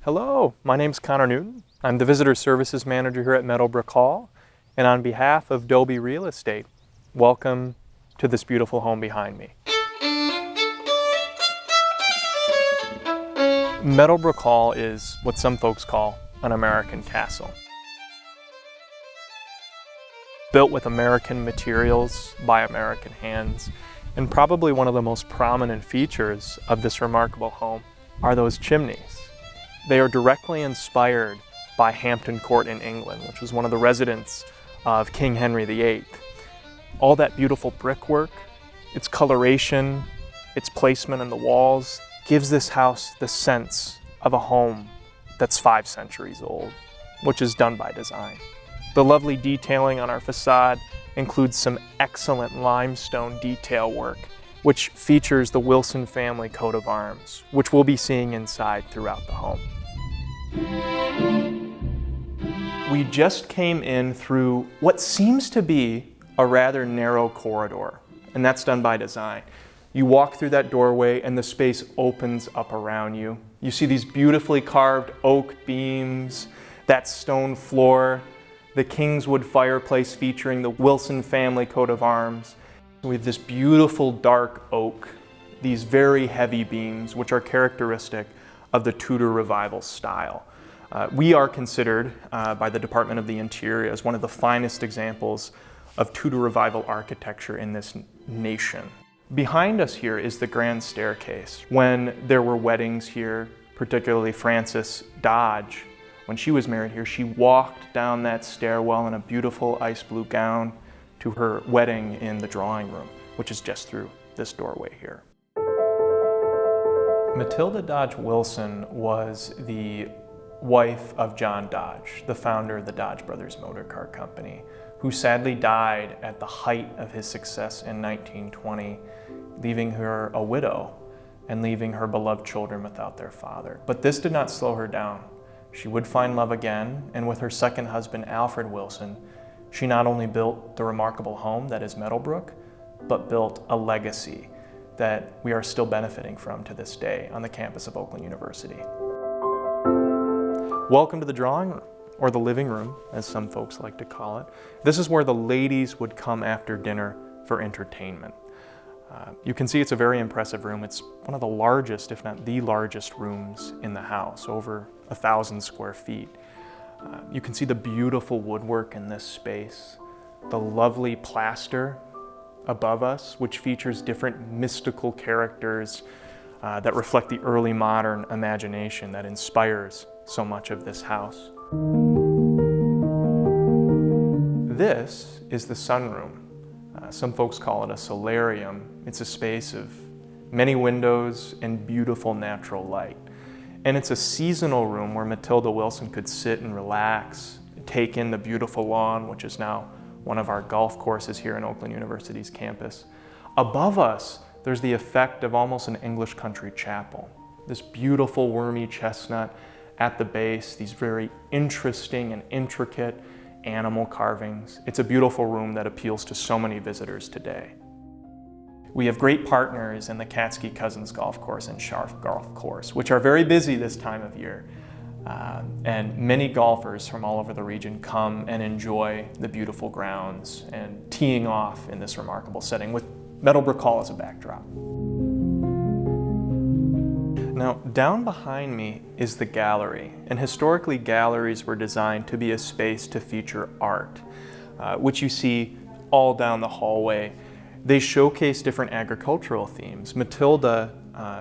Hello, my name's Connor Newton. I'm the Visitor Services Manager here at Meadow Brook Hall, and on behalf of DOBI Real Estate, welcome to this beautiful home behind me. Meadow Brook Hall is what some folks call an American castle. Built with American materials by American hands, and probably one of the most prominent features of this remarkable home are those chimneys. They are directly inspired by Hampton Court in England, which was one of the residences of King Henry VIII. All that beautiful brickwork, its coloration, its placement in the walls, gives this house the sense of a home that's 5 centuries old, which is done by design. The lovely detailing on our facade includes some excellent limestone detail work, which features the Wilson family coat of arms, which we'll be seeing inside throughout the home. We just came in through what seems to be a rather narrow corridor, and that's done by design. You walk through that doorway and the space opens up around you. You see these beautifully carved oak beams, that stone floor, the Kingswood fireplace featuring the Wilson family coat of arms. We have this beautiful dark oak, these very heavy beams, which are characteristic of the Tudor Revival style. We are considered by the Department of the Interior as one of the finest examples of Tudor Revival architecture in this nation. Behind us here is the grand staircase. When there were weddings here, particularly Frances Dodge, when she was married here, she walked down that stairwell in a beautiful ice blue gown to her wedding in the drawing room, which is just through this doorway here. Matilda Dodge Wilson was the wife of John Dodge, the founder of the Dodge Brothers Motor Car Company, who sadly died at the height of his success in 1920, leaving her a widow and leaving her beloved children without their father. But this did not slow her down. She would find love again, and with her second husband, Alfred Wilson, she not only built the remarkable home that is Meadow Brook, but built a legacy that we are still benefiting from to this day on the campus of Oakland University. Welcome to the drawing room, or the living room, as some folks like to call it. This is where the ladies would come after dinner for entertainment. You can see it's a very impressive room. It's one of the largest, if not the largest rooms in the house, over 1,000 square feet. You can see the beautiful woodwork in this space, the lovely plaster above us, which features different mystical characters that reflect the early modern imagination that inspires so much of this house. This is the sunroom. Some folks call it a solarium. It's a space of many windows and beautiful natural light. And it's a seasonal room where Matilda Wilson could sit and relax, take in the beautiful lawn, which is now one of our golf courses here in Oakland University's campus. Above us, there's the effect of almost an English country chapel. This beautiful wormy chestnut at the base, these very interesting and intricate animal carvings. It's a beautiful room that appeals to so many visitors today. We have great partners in the Catskey Cousins Golf Course and Scharf Golf Course, which are very busy this time of year. And many golfers from all over the region come and enjoy the beautiful grounds and teeing off in this remarkable setting with Meadow Brook Hall as a backdrop. Now, down behind me is the gallery, and historically galleries were designed to be a space to feature art, which you see all down the hallway. They showcase different agricultural themes. Matilda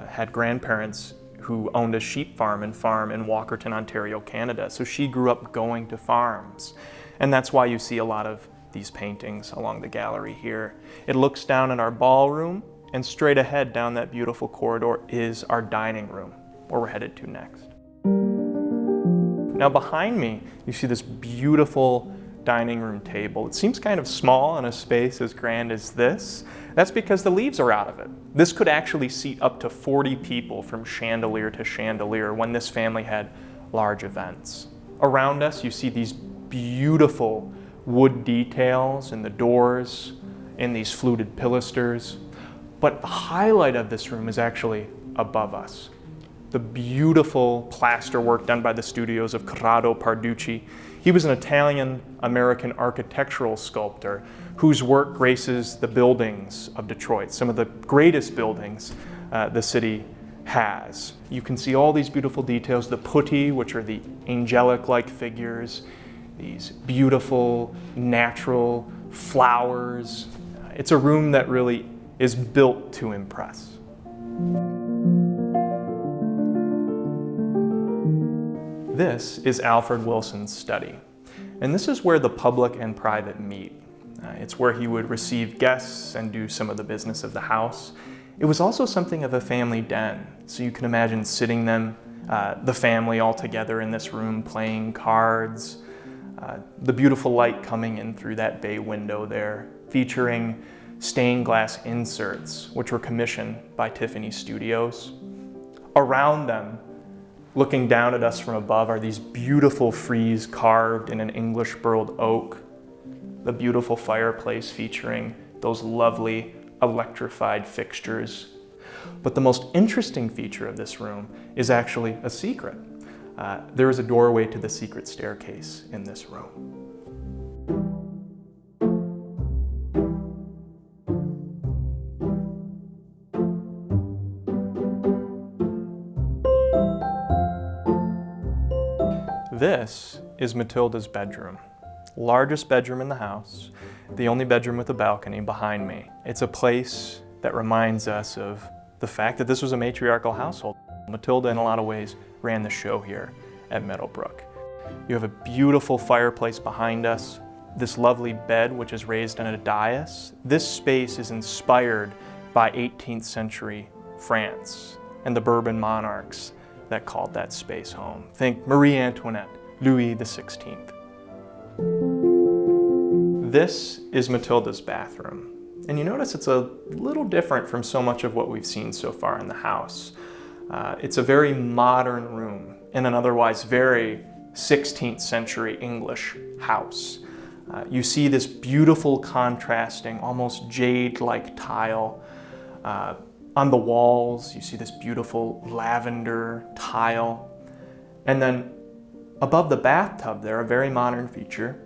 had grandparents who owned a sheep farm in Walkerton, Ontario, Canada, so she grew up going to farms. And that's why you see a lot of these paintings along the gallery here. It looks down at our ballroom, and straight ahead down that beautiful corridor is our dining room, where we're headed to next. Now behind me, you see this beautiful dining room table. It seems kind of small in a space as grand as this. That's because the leaves are out of it. This could actually seat up to 40 people from chandelier to chandelier when this family had large events. Around us, you see these beautiful wood details in the doors, in these fluted pilasters. But the highlight of this room is actually above us. the beautiful plaster work done by the studios of Corrado Parducci. He was an Italian-American architectural sculptor whose work graces the buildings of Detroit, some of the greatest buildings the city has. You can see all these beautiful details, the putti, which are the angelic-like figures, these beautiful natural flowers. It's a room that really is built to impress. This is Alfred Wilson's study, and this is where the public and private meet. It's where he would receive guests and do some of the business of the house. It was also something of a family den, so you can imagine sitting the family all together in this room playing cards, the beautiful light coming in through that bay window there, featuring stained glass inserts, which were commissioned by Tiffany Studios. Around them, looking down at us from above, are these beautiful frieze carved in an English burled oak, the beautiful fireplace featuring those lovely electrified fixtures. But the most interesting feature of this room is actually a secret. There is a doorway to the secret staircase in this room. This is Matilda's bedroom. Largest bedroom in the house, the only bedroom with a balcony behind me. It's a place that reminds us of the fact that this was a matriarchal household. Matilda, in a lot of ways, ran the show here at Meadow Brook. You have a beautiful fireplace behind us, this lovely bed, which is raised on a dais. This space is inspired by 18th century France and the Bourbon monarchs that called that space home. Think Marie Antoinette, Louis XVI. This is Matilda's bathroom. And you notice it's a little different from so much of what we've seen so far in the house. It's a very modern room in an otherwise very 16th century English house. You see this beautiful contrasting, almost jade-like tile. On the walls, you see this beautiful lavender tile. And then above the bathtub there, a very modern feature,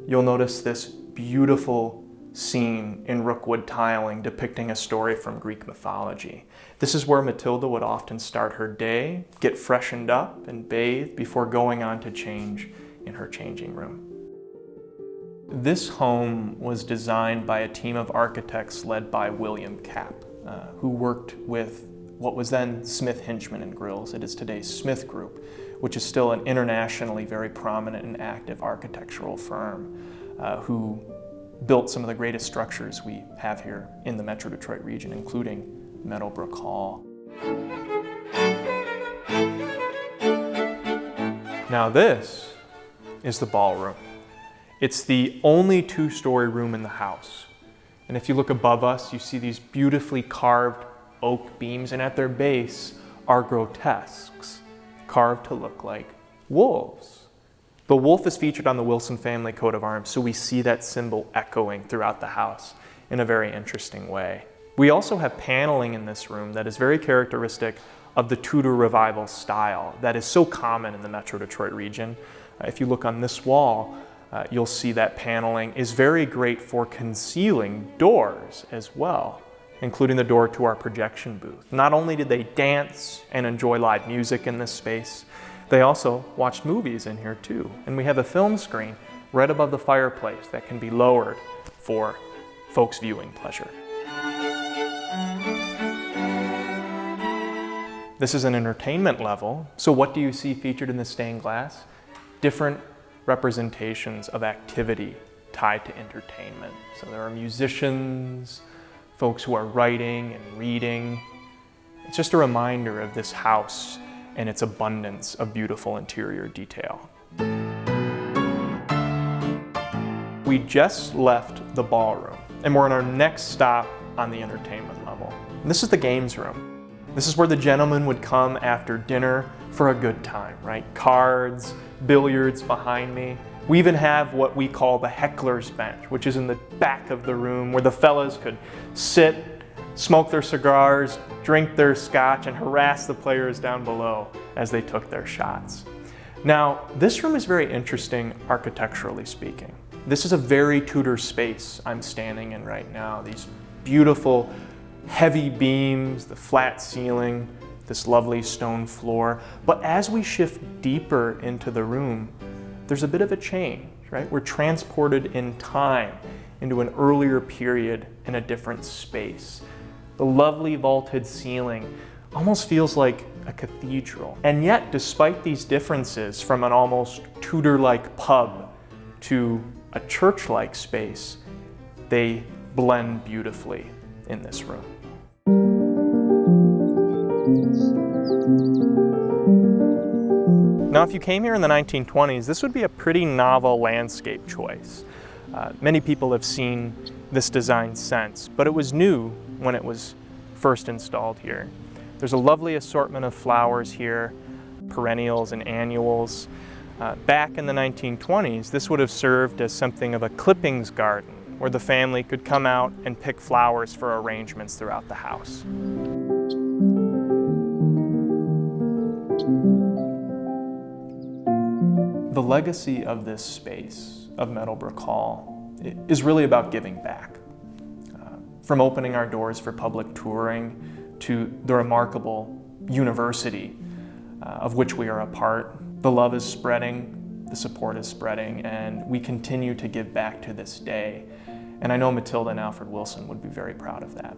you'll notice this beautiful scene in rookwood tiling depicting a story from Greek mythology. This is where Matilda would often start her day, get freshened up and bathe before going on to change in her changing room. This home was designed by a team of architects led by William Capp, who worked with what was then Smith, Hinchman and Grills. It is today's Smith Group, which is still an internationally very prominent and active architectural firm who built some of the greatest structures we have here in the Metro Detroit region, including Meadow Brook Hall. Now this is the ballroom. It's the only two-story room in the house. And if you look above us, you see these beautifully carved oak beams, and at their base are grotesques, carved to look like wolves. The wolf is featured on the Wilson family coat of arms, so we see that symbol echoing throughout the house in a very interesting way. We also have paneling in this room that is very characteristic of the Tudor Revival style that is so common in the Metro Detroit region. If you look on this wall, you'll see that paneling is very great for concealing doors as well, including the door to our projection booth. Not only did they dance and enjoy live music in this space, they also watched movies in here too. And we have a film screen right above the fireplace that can be lowered for folks' viewing pleasure. This is an entertainment level, so what do you see featured in the stained glass? Different representations of activity tied to entertainment. So there are musicians, folks who are writing and reading. It's just a reminder of this house and its abundance of beautiful interior detail. We just left the ballroom and we're in our next stop on the entertainment level. And this is the games room. This is where the gentlemen would come after dinner for a good time, right? Cards, billiards behind me. We even have what we call the heckler's bench, which is in the back of the room where the fellas could sit smoke their cigars, drink their scotch, and harass the players down below as they took their shots. Now, this room is very interesting architecturally speaking. This is a very Tudor space I'm standing in right now. These beautiful, heavy beams, the flat ceiling, this lovely stone floor. But as we shift deeper into the room, there's a bit of a change, right? We're transported in time into an earlier period in a different space. The lovely vaulted ceiling almost feels like a cathedral. And yet, despite these differences from an almost Tudor-like pub to a church-like space, they blend beautifully in this room. Now, if you came here in the 1920s, this would be a pretty novel landscape choice. Many people have seen this design since, but it was new when it was first installed here. There's a lovely assortment of flowers here, perennials and annuals. Back in the 1920s, this would have served as something of a clippings garden, where the family could come out and pick flowers for arrangements throughout the house. The legacy of this space, of Meadow Brook Hall, is really about giving back. From opening our doors for public touring to the remarkable university of which we are a part, the love is spreading, the support is spreading, and we continue to give back to this day. And I know Matilda and Alfred Wilson would be very proud of that.